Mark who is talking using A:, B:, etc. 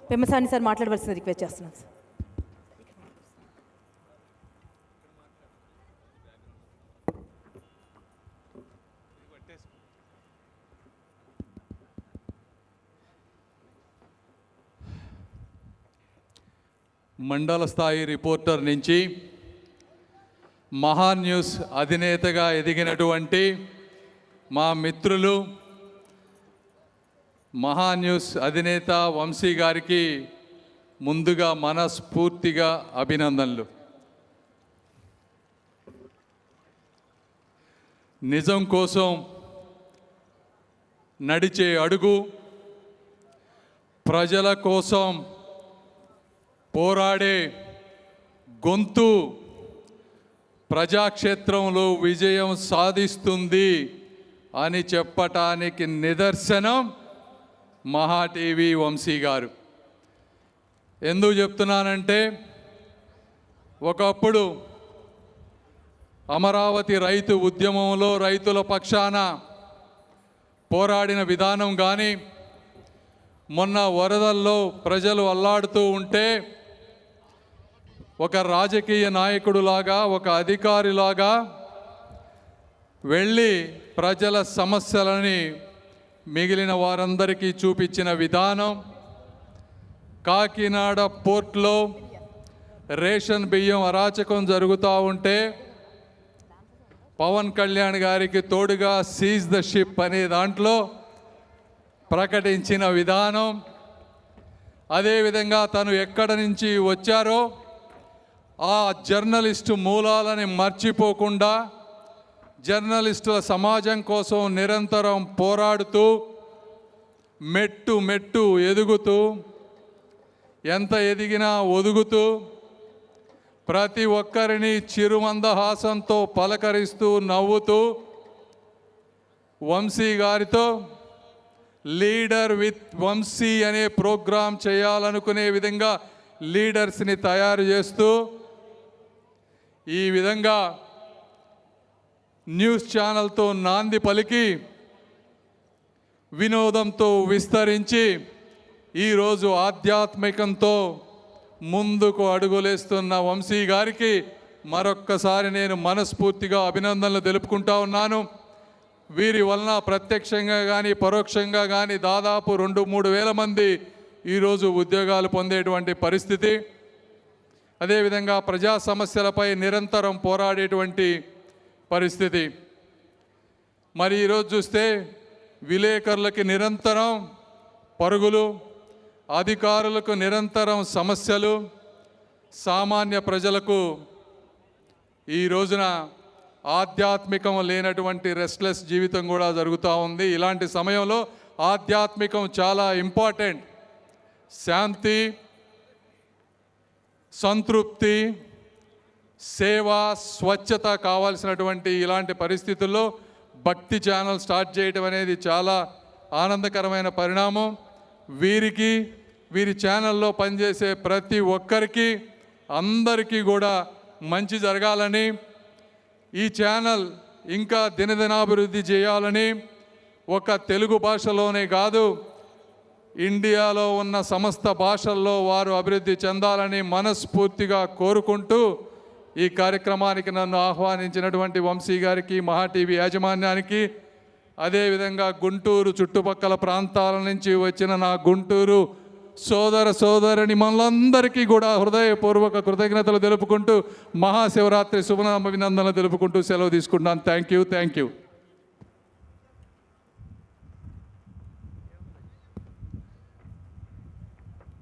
A: Pemmasani sir మాట్లాడవలసిన request చేస్తున్నాను sir.
B: మండల స్థాయి రిపోర్టర్ నుంచి మహా న్యూస్ అధినేతగా ఎదిగినటువంటి మా మిత్రులు మహా న్యూస్ అధినేత వంశీ గారికి ముందుగా మనస్ఫూర్తిగా అభినందనలు. నిజం కోసం నడిచే అడుగు, ప్రజల కోసం పోరాడే గొంతు ప్రజాక్షేత్రంలో విజయం సాధిస్తుంది అని చెప్పటానికి నిదర్శనం మహా టీవీ వంశీ గారు. ఎందుకు చెప్తున్నానంటే, ఒకప్పుడు అమరావతి రైతు ఉద్యమంలో రైతుల పక్షాన పోరాడిన విధానం కానీ, మొన్న వరదల్లో ప్రజలు అల్లాడుతూ ఉంటే ఒక రాజకీయ నాయకుడులాగా, ఒక అధికారిలాగా వెళ్ళి ప్రజల సమస్యలని మిగిలిన వారందరికీ చూపించిన విధానం, కాకినాడ పోర్ట్లో రేషన్ బియ్యం అరాచకం జరుగుతూ ఉంటే పవన్ కళ్యాణ్ గారికి తోడుగా సీజ్ ద షిప్ అనే దాంట్లో ప్రకటించిన విధానం, అదేవిధంగా తను ఎక్కడి నుంచి వచ్చారో ఆ జర్నలిస్టు మూలాలని మర్చిపోకుండా జర్నలిస్టుల సమాజం కోసం నిరంతరం పోరాడుతూ మెట్టు మెట్టు ఎదుగుతూ, ఎంత ఎదిగినా ఒదుగుతూ, ప్రతి ఒక్కరిని చిరుమందహాసంతో పలకరిస్తూ నవ్వుతూ వంశీ గారితో లీడర్ విత్ వంశీ అనే ప్రోగ్రాం చేయాలనుకునే విధంగా లీడర్స్ని తయారు చేస్తూ ఈ విధంగా న్యూస్ ఛానల్తో నాంది పలికి వినోదంతో విస్తరించి ఈరోజు ఆధ్యాత్మికంతో ముందుకు అడుగులేస్తున్న వంశీ గారికి మరొక్కసారి నేను మనస్ఫూర్తిగా అభినందనలు తెలుపుకుంటా ఉన్నాను. వీరి వలన ప్రత్యక్షంగా కానీ పరోక్షంగా కానీ దాదాపు 2-3 వేల మంది ఈరోజు ఉద్యోగాలు పొందేటువంటి పరిస్థితి, అదేవిధంగా ప్రజా సమస్యలపై నిరంతరం పోరాడేటువంటి పరిస్థితి. మరి ఈరోజు చూస్తే విలేకరులకి నిరంతరం పరుగులు, అధికారులకు నిరంతరం సమస్యలు, సామాన్య ప్రజలకు ఈ రోజున ఆధ్యాత్మికం లేనటువంటి రెస్ట్లెస్ జీవితం కూడా జరుగుతూ ఉంది. ఇలాంటి సమయంలో ఆధ్యాత్మికం చాలా ఇంపార్టెంట్. శాంతి, సంతృప్తి, సేవ, స్వచ్ఛత కావాల్సినటువంటి ఇలాంటి పరిస్థితుల్లో భక్తి ఛానల్ స్టార్ట్ చేయడం అనేది చాలా ఆనందకరమైన పరిణామం. వీరికి, వీరి ఛానల్లో పనిచేసే ప్రతి ఒక్కరికి, అందరికీ కూడా మంచి జరగాలని, ఈ ఛానల్ ఇంకా దినదినాభివృద్ధి చేయాలని, ఒక తెలుగు భాషలోనే కాదు ఇండియాలో ఉన్న సమస్త భాషల్లో వారు అభివృద్ధి చెందాలని మనస్ఫూర్తిగా కోరుకుంటూ ఈ కార్యక్రమానికి నన్ను ఆహ్వానించినటువంటి వంశీ గారికి, మహా టీవీ యాజమాన్యానికి, అదేవిధంగా గుంటూరు చుట్టుపక్కల ప్రాంతాల నుంచి వచ్చిన నా గుంటూరు సోదర సోదరుని మనందరికీ కూడా హృదయపూర్వక కృతజ్ఞతలు తెలుపుకుంటూ మహాశివరాత్రి శుభాభినందనలు తెలుపుకుంటూ సెలవు తీసుకుంటున్నాను. Thank you.